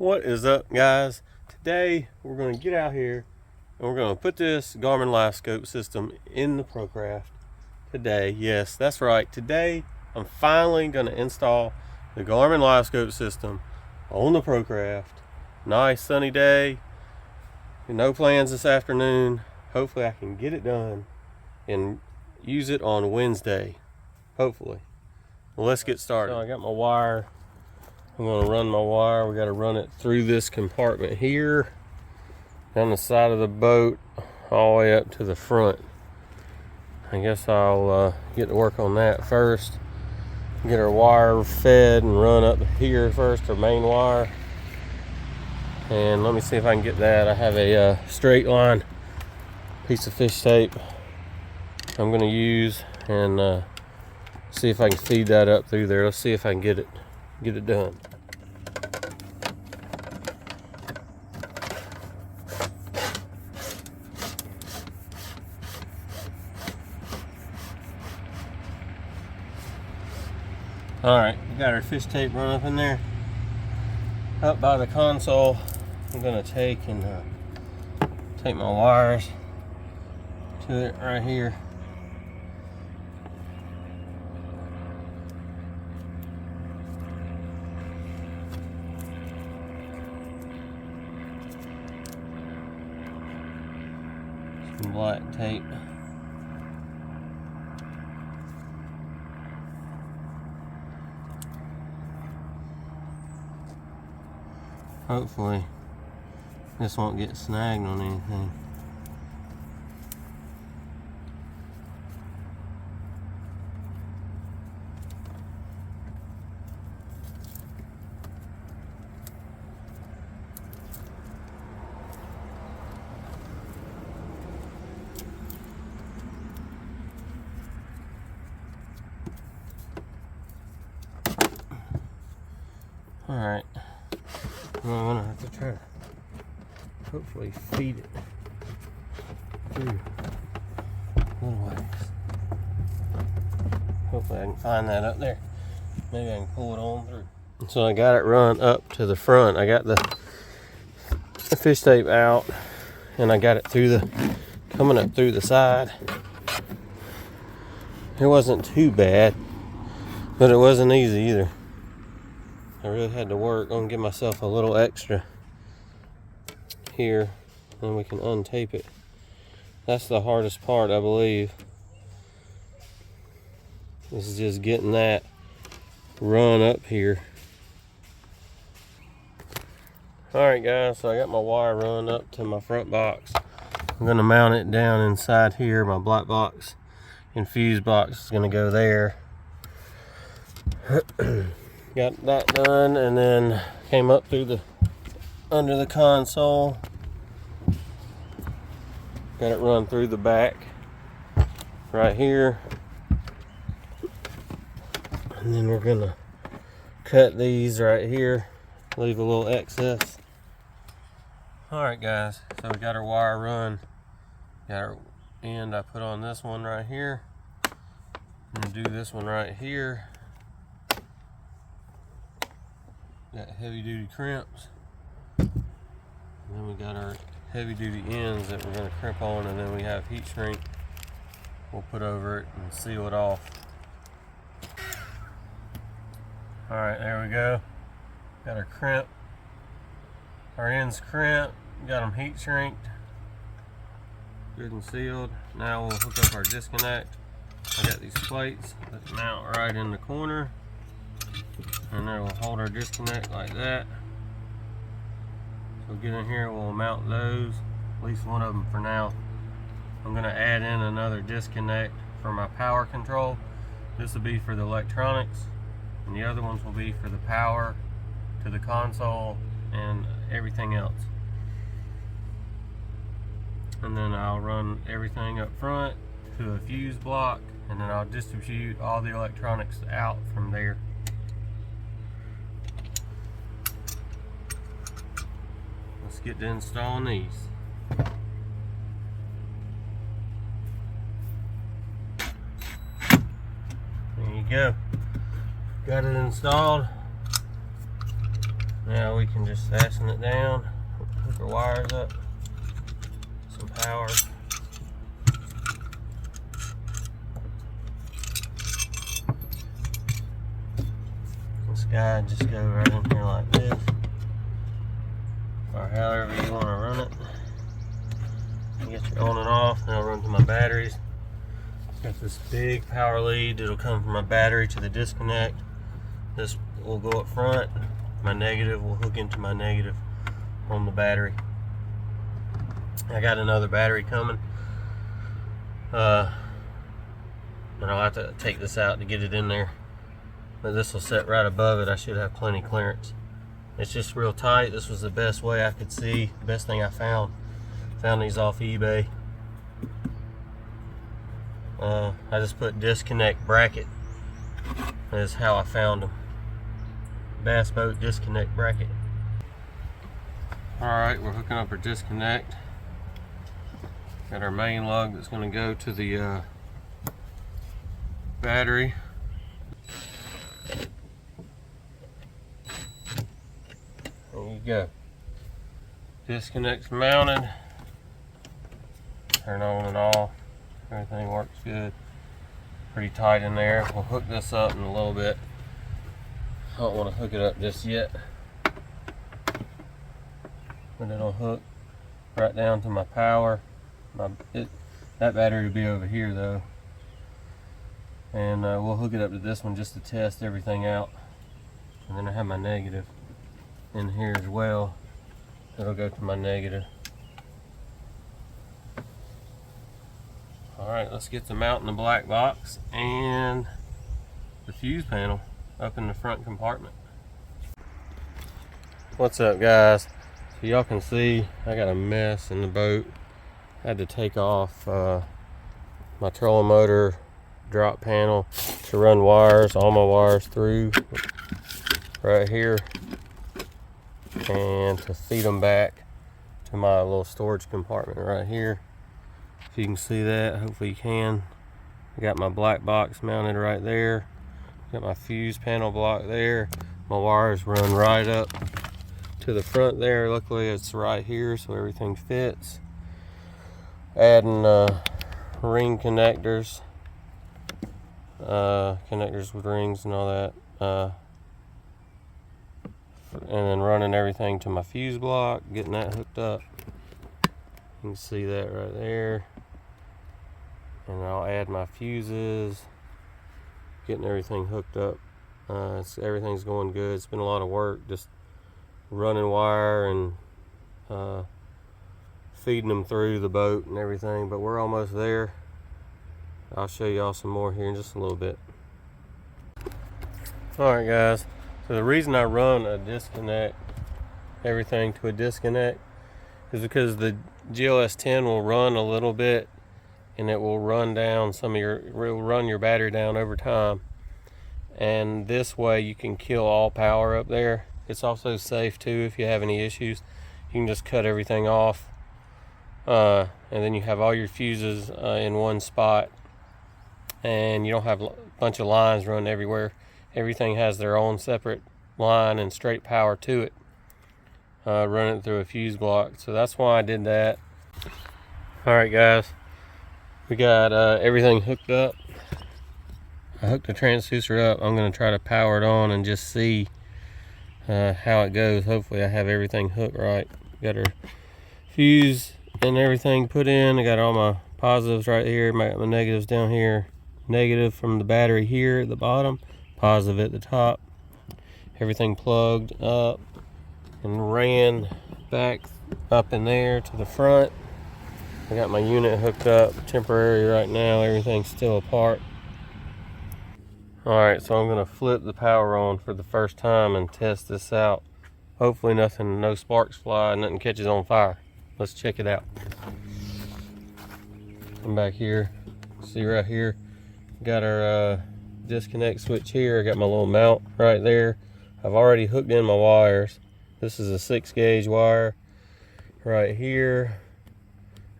What is up, guys? Today we're going to get out here and we're going to put this Garmin livescope system in the procraft. Today, yes, that's right. Today I'm finally going to install the Garmin livescope system on the procraft. Nice sunny day. No plans this afternoon. Hopefully I can get it done and use it on Wednesday. Hopefully. Well, let's get started. So I got my wire. I'm going to run my wire. We got to run it through this compartment here, down the side of the boat, all the way up to the front. I guess I'll get to work on that first. Get our wire fed and run up here first, our main wire. And let me see if I can get that. I have a straight line piece of fish tape I'm going to use, and see if I can feed that up through there. Let's see if I can get it done. Alright, we got our fish tape run up in there. Up by the console, I'm going to take my wires to it right here. Some black tape. Hopefully this won't get snagged on anything. All right. Well, I'm gonna have to try to hopefully feed it through little ways. Hopefully I can find that up there. Maybe I can pull it on through. So I got it run up to the front. I got the fish tape out, and I got it coming up through the side. It wasn't too bad, but it wasn't easy either. I really had to work on give myself a little extra here, and we can untape it. That's the hardest part, I believe. This is just getting that run up here. Alright guys, so I got my wire run up to my front box. I'm going to mount it down inside here. My black box and fuse box is going to go there. Got that done, and then came up through under the console. Got it run through the back right here. And then we're gonna cut these right here, leave a little excess. Alright guys, so we got our wire run. Got our end I put on this one right here. I'm gonna do this one right here. Got heavy duty crimps, and then we got our heavy duty ends that we're going to crimp on, and then we have heat shrink we'll put over it and seal it off. Alright, there we go. Got our crimp, our ends crimped, got them heat shrinked, good and sealed. Now we'll hook up our disconnect. I got these plates that mount right in the corner, and then we'll hold our disconnect like that. So get in here, we'll mount those, at least one of them for now. I'm going to add in another disconnect for my power control. This will be for the electronics, and the other ones will be for the power to the console and everything else. And then I'll run everything up front to a fuse block, and then I'll distribute all the electronics out from there. Let's get to installing these. There you go. Got it installed. Now we can just fasten it down, hook our wires up, some power. This guy just go right in here like this, or however you want to run it. You get your on and off, and I'll run to my batteries. Got this big power lead that'll come from my battery to the disconnect. This will go up front. My negative will hook into my negative on the battery. I got another battery coming. And I'll have to take this out to get it in there. But this will set right above it. I should have plenty clearance. It's just real tight. This was the best way I could see. The best thing I found. Found these off eBay. I just put disconnect bracket. That's how I found them. Bass boat disconnect bracket. Alright, we're hooking up our disconnect. Got our main lug that's going to go to the battery. There you go. Disconnect's mounted. Turn on and off. Everything works good. Pretty tight in there. We'll hook this up in a little bit. I don't want to hook it up just yet. But it'll hook right down to my power. That battery will be over here though. And we'll hook it up to this one just to test everything out. And then I have my negative in here as well. It'll go to my negative. Alright, let's get the mount in the black box and the fuse panel up in the front compartment. What's up, guys? So y'all can see I got a mess in the boat. I had to take off my trolling motor drop panel to run wires, all my wires through right here, and to feed them back to my little storage compartment right here. If you can see that, hopefully you can. I got my black box mounted right there. Got my fuse panel block there. My wires run right up to the front there. Luckily it's right here so everything fits. Adding ring connectors. Connectors with rings and all that. And then running everything to my fuse block, getting that hooked up. You can see that right there. And I'll add my fuses, getting everything hooked up. Everything's going good. It's been a lot of work just running wire and feeding them through the boat and everything, but we're almost there. I'll show y'all some more here in just a little bit. Alright guys, so the reason I run a disconnect, everything to a disconnect, is because the GLS 10 will run a little bit and it will run down it will run your battery down over time. And this way you can kill all power up there. It's also safe too if you have any issues. You can just cut everything off and then you have all your fuses in one spot, and you don't have a bunch of lines running everywhere. Everything has their own separate line and straight power to it, running it through a fuse block. So that's why I did that. Alright guys, we got everything hooked up. I hooked the transducer up. I'm going to try to power it on and just see how it goes. Hopefully I have everything hooked right. Got our fuse and everything put in. I got all my positives right here, my negatives down here. Negative from the battery here at the bottom, positive at the top. Everything plugged up and ran back up in there to the front. I got my unit hooked up temporary right now. Everything's still apart. Alright, so I'm going to flip the power on for the first time and test this out. Hopefully no sparks fly, nothing catches on fire. Let's check it out. I'm back here. See right here, got our disconnect switch here. I got my little mount right there. I've already hooked in my wires. This is a 6 gauge wire right here,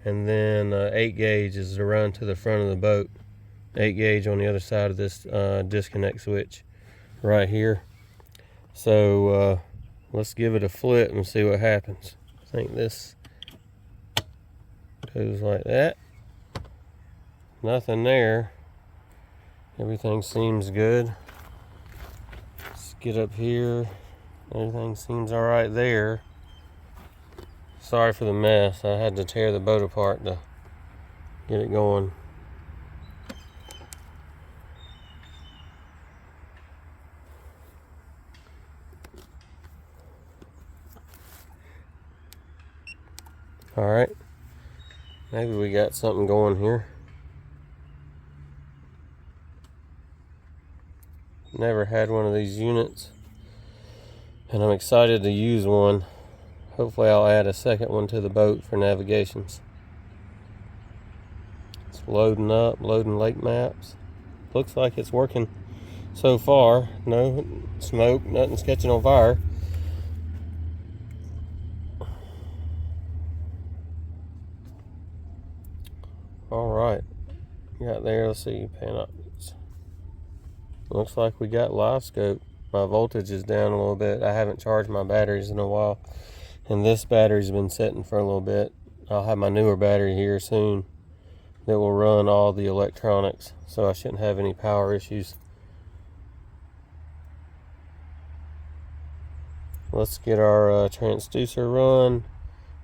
and then 8 gauge is to run to the front of the boat. 8 gauge on the other side of this disconnect switch right here. So Let's give it a flip and see what happens. I think this goes like that. Nothing there. Everything seems good. Let's get up here. Everything seems all right there. Sorry for the mess. I had to tear the boat apart to get it going. All right. Maybe we got something going here. Never had one of these units, and I'm excited to use one. Hopefully I'll add a second one to the boat for navigations. It's loading up, loading lake maps. Looks like it's working so far. No smoke, nothing's catching on fire. Alright, got there, let's see, pan up. Looks like we got livescope. My voltage is down a little bit. I haven't charged my batteries in a while, and this battery's been sitting for a little bit. I'll have my newer battery here soon that will run all the electronics, so I shouldn't have any power issues. Let's get our transducer run,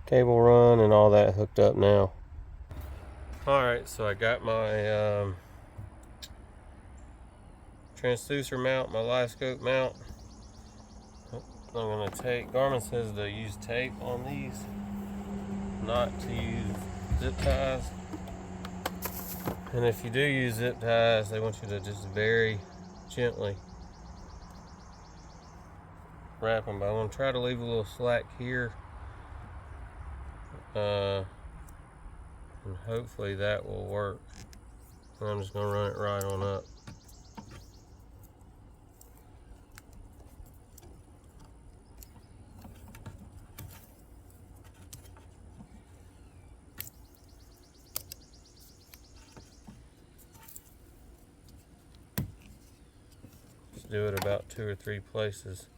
cable run, and all that hooked up now. Alright, so I got my transducer mount, my livescope mount. I'm going to take, Garmin says to use tape on these, not to use zip ties. And if you do use zip ties, they want you to just very gently wrap them. But I'm going to try to leave a little slack here. And hopefully that will work. And I'm just going to run it right on up. Just do it about 2 or 3 places.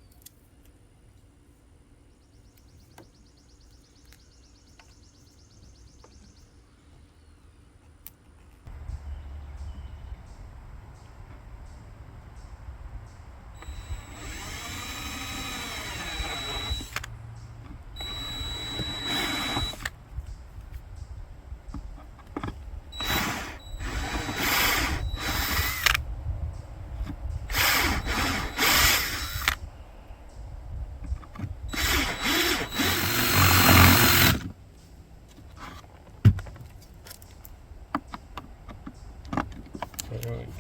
There we go.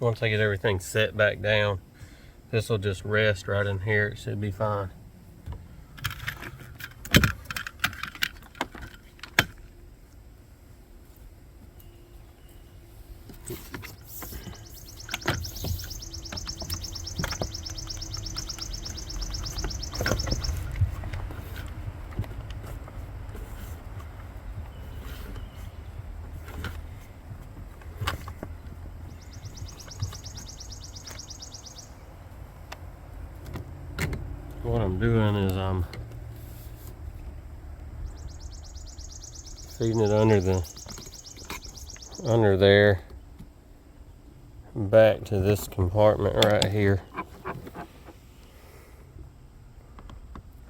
Once I get everything set back down, this will just rest right in here. It should be fine. What I'm doing is I'm feeding it under there back to this compartment right here,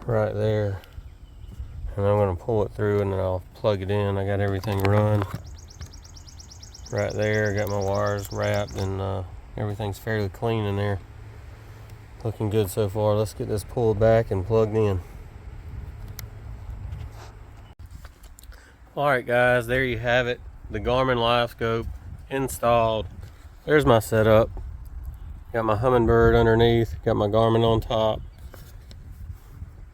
right there, and I'm going to pull it through and then I'll plug it in. I got everything run right there. I got my wires wrapped and everything's fairly clean in there. Looking good so far. Let's get this pulled back and plugged in. Alright guys, there you have it. The Garmin livescope installed. There's my setup. Got my Humminbird underneath, got my Garmin on top.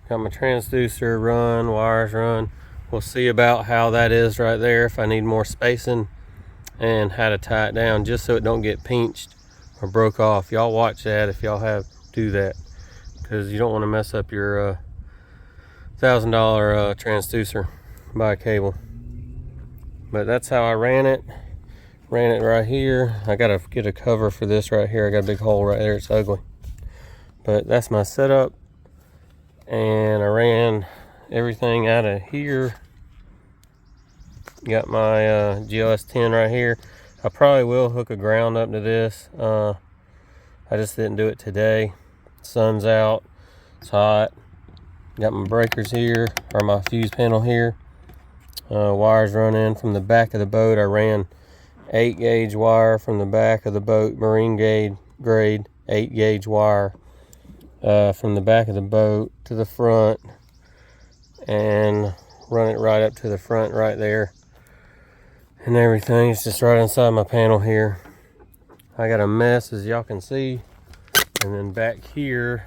Got my transducer run, wires run. We'll see about how that is right there, if I need more spacing, and how to tie it down just so it don't get pinched or broke off. Y'all watch that if y'all have to do that, because you don't want to mess up your $1,000 transducer by a cable. But that's how I ran it right here. I gotta get a cover for this right here. I got a big hole right there, it's ugly. But that's my setup, and I ran everything out of here. Got my GLS 10 right here. I probably will hook a ground up to this. I just didn't do it today. Sun's out, it's hot. Got my breakers here, or my fuse panel here. Wires run in from the back of the boat. I ran 8 gauge wire from the back of the boat, marine grade 8 gauge wire from the back of the boat to the front, and run it right up to the front right there. And everything is just right inside my panel here. I got a mess, as y'all can see. And then back here,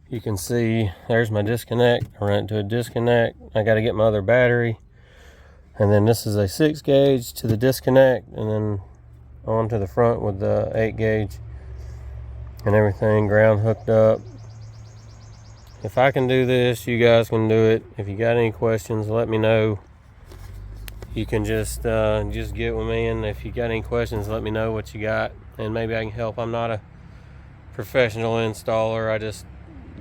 you can see there's my disconnect. I ran it to a disconnect. I got to get my other battery. And then this is a 6 gauge to the disconnect, and then on to the front with the 8 gauge and everything, ground hooked up. If I can do this, you guys can do it. If you got any questions, let me know. You can just get with me, and if you got any questions, let me know what you got, and maybe I can help. I'm not a professional installer. I just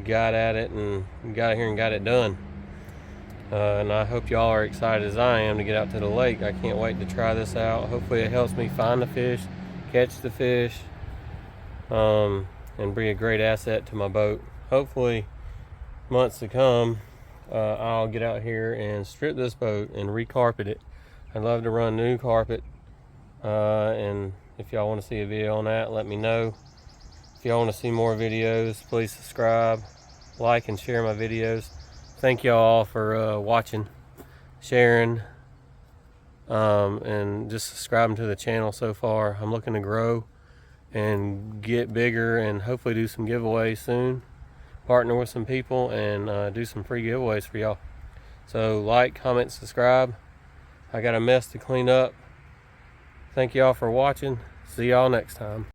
got at it and got here and got it done. And I hope y'all are excited as I am to get out to the lake. I can't wait to try this out. Hopefully it helps me find the fish, catch the fish, and be a great asset to my boat. Hopefully, months to come, I'll get out here and strip this boat and recarpet it. I'd love to run new carpet, and if y'all want to see a video on that, let me know. If y'all want to see more videos, please subscribe, like, and share my videos. Thank y'all for watching, sharing, and just subscribing to the channel so far. I'm looking to grow and get bigger, and hopefully do some giveaways soon. Partner with some people and do some free giveaways for y'all. So like, comment, subscribe. I got a mess to clean up. Thank y'all for watching. See y'all next time.